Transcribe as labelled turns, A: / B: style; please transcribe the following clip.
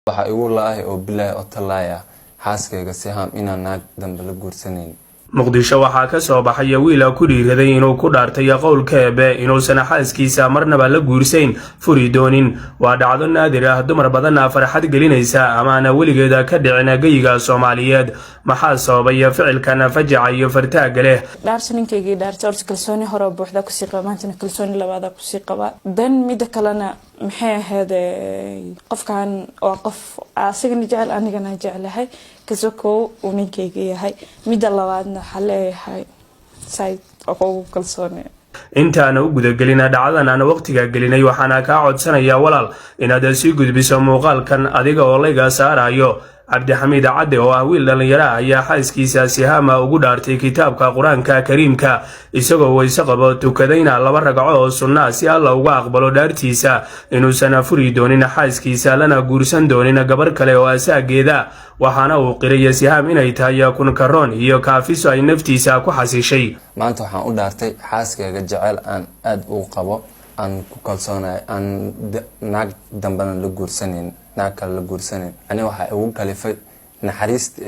A: waxa igu laahay oo bilaa oo talaaya xaaskayga si ham inaan naag dambe la guursaneyn
B: muqdisho waxaa ka soo baxay wiil ku dhiiraday inuu ku dhaartay qowlka Eebe inuusan xaaskiisa marnaba la guursayn furi doonin waa dhacdo naadir ah dumar badan farxad gelinaysa amaana weligeeda ka dhicin gayiga Soomaaliyeed maxaa sababay ficilkan fajaca iyo fartaag leh
C: dhaarsaninkeygii dhaartay kalsooni hore buuxda ku sii qabaantana kalsooni labaad ku sii qaba dan mid kalena maxay ahayd qofkan oo qof asigana jecel anigana jecelahay kasoo uu ninkeyga yahay mid labaadna xaleeyahay side oo kalsooni
B: intaana u gudagelina dhacdadan aan waqtiga gelinay waxaana ka codsanaya walaal inaad sii gudbiso muuqaalkan adiga oo layga saarayo Cabdixamiid Cadde oo ah wiil dhalinyaro ah ayaa xaaskiisa Sihama ugu dhaartay kitaabka Quraanka Kariimka isagoo wayso qabo tukadayna laba ragco oo sunna si Allah uga aqbalo dhaartiisa inuusan furi doonin xaaskiisa lana guursan doonin gabar kale oo asaageeda waxaana uu qiriyay Siham inay tahay kun karoon iyo kaafiso ay naftiisa ku xasishay
A: maanta waxaan u dhaartay xaaskayga jecel aan aad u qabo aan ku kalsoonahay aan naag dambana la guursaneyn naag kale la guursaneyn ani waxa ugu kalifay naxariista